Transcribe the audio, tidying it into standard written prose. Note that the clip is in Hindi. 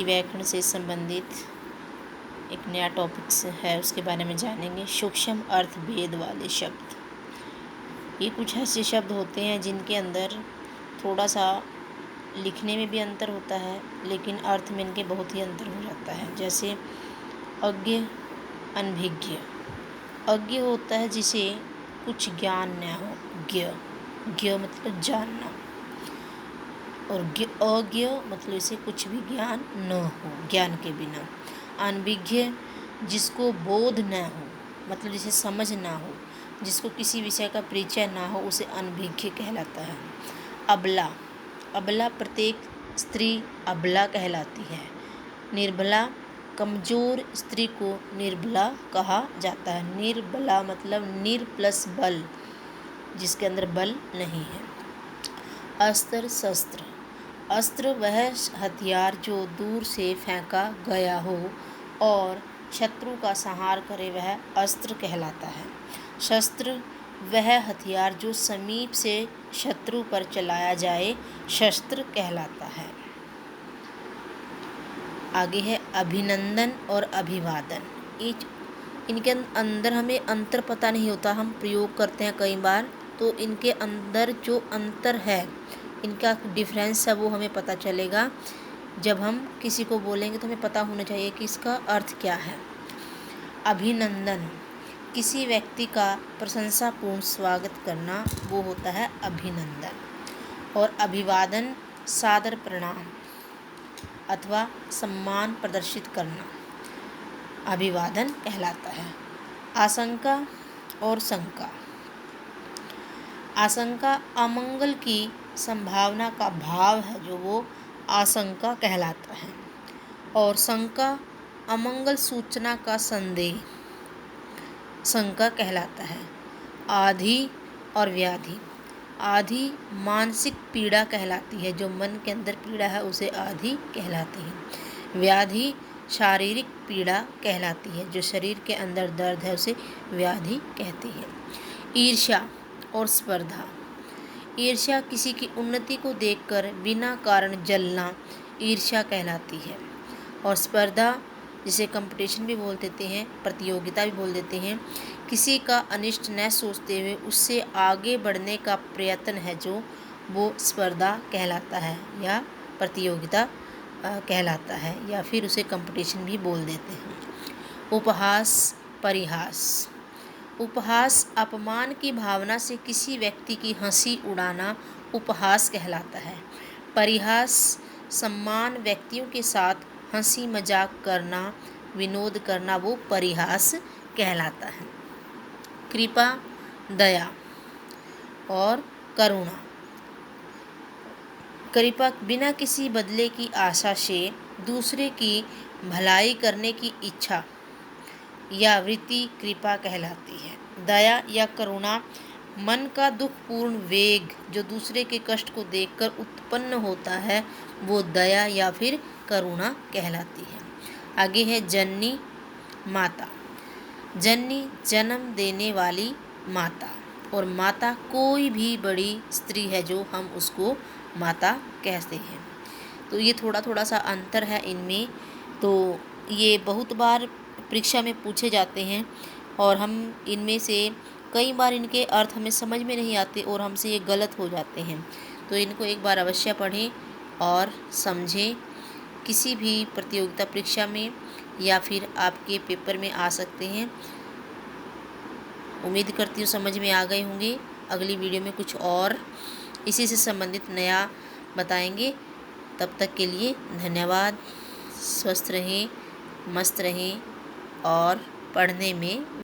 हिंदी व्याकरण से संबंधित एक नया टॉपिक है, उसके बारे में जानेंगे। सूक्ष्म अर्थ भेद वाले शब्द। ये कुछ ऐसे शब्द होते हैं जिनके अंदर थोड़ा सा लिखने में भी अंतर होता है, लेकिन अर्थ में इनके बहुत ही अंतर हो जाता है। जैसे अज्ञ, अनभिज्ञ। अज्ञ होता है जिसे कुछ ज्ञान न हो, ज्ञ। ज्ञ मतलब जानना, और अज्ञ मतलब इसे कुछ भी ज्ञान न हो, ज्ञान के बिना। अनभिज्ञ जिसको बोध न हो, मतलब जिसे समझ ना हो, जिसको किसी विषय का परिचय ना हो, उसे अनभिज्ञ कहलाता है। अबला, अबला प्रत्येक स्त्री अबला कहलाती है। निर्बला, कमज़ोर स्त्री को निर्बला कहा जाता है। निर्बला मतलब निर प्लस बल, जिसके अंदर बल नहीं है। अस्त्र, शस्त्र। अस्त्र वह हथियार जो दूर से फेंका गया हो और शत्रु का संहार करे, वह अस्त्र कहलाता है। शस्त्र वह हथियार जो समीप से शत्रु पर चलाया जाए, शस्त्र कहलाता है। आगे है अभिनंदन और अभिवादन। इनके अंदर हमें अंतर पता नहीं होता, हम प्रयोग करते हैं कई बार, तो इनके अंदर जो अंतर है, इनका डिफरेंस है, वो हमें पता चलेगा जब हम किसी को बोलेंगे, तो हमें पता होना चाहिए कि इसका अर्थ क्या है। अभिनंदन किसी व्यक्ति का प्रशंसापूर्ण स्वागत करना, वो होता है अभिनंदन। और अभिवादन सादर प्रणाम अथवा सम्मान प्रदर्शित करना अभिवादन कहलाता है। आशंका और शंका। आशंका अमंगल की संभावना का भाव है, जो वो आशंका कहलाता है। और शंका अमंगल सूचना का संदेह, शंका कहलाता है। आधि और व्याधि। आधि मानसिक पीड़ा कहलाती है, जो मन के अंदर पीड़ा है उसे आधि कहलाती है। व्याधि शारीरिक पीड़ा कहलाती है, जो शरीर के अंदर दर्द है उसे व्याधि कहते हैं। ईर्ष्या और स्पर्धा। ईर्ष्या किसी की उन्नति को देखकर बिना कारण जलना ईर्ष्या कहलाती है। और स्पर्धा, जिसे कंपटीशन भी बोल देते हैं, प्रतियोगिता भी बोल देते हैं, किसी का अनिष्ट न सोचते हुए उससे आगे बढ़ने का प्रयत्न है, जो वो स्पर्धा कहलाता है या प्रतियोगिता कहलाता है, या फिर उसे कंपटीशन भी बोल देते हैं। उपहास, परिहास। उपहास अपमान की भावना से किसी व्यक्ति की हंसी उड़ाना उपहास कहलाता है। परिहास सम्मान व्यक्तियों के साथ हंसी मजाक करना, विनोद करना, वो परिहास कहलाता है। कृपा, दया और करुणा। कृपा बिना किसी बदले की आशा से दूसरे की भलाई करने की इच्छा या वृत्ति कृपा कहलाती है। दया या करुणा मन का दुखपूर्ण वेग, जो दूसरे के कष्ट को देखकर उत्पन्न होता है, वो दया या फिर करुणा कहलाती है। आगे है जननी, माता। जननी जन्म देने वाली माता, और माता कोई भी बड़ी स्त्री है जो हम उसको माता कहते हैं। तो ये थोड़ा थोड़ा सा अंतर है इनमें। तो ये बहुत बार परीक्षा में पूछे जाते हैं, और हम इनमें से कई बार इनके अर्थ हमें समझ में नहीं आते और हमसे ये गलत हो जाते हैं। तो इनको एक बार अवश्य पढ़ें और समझें। किसी भी प्रतियोगिता परीक्षा में या फिर आपके पेपर में आ सकते हैं। उम्मीद करती हूँ समझ में आ गए होंगे। अगली वीडियो में कुछ और इसी से संबंधित नया बताएंगे। तब तक के लिए धन्यवाद। स्वस्थ रहें, मस्त रहें और पढ़ने में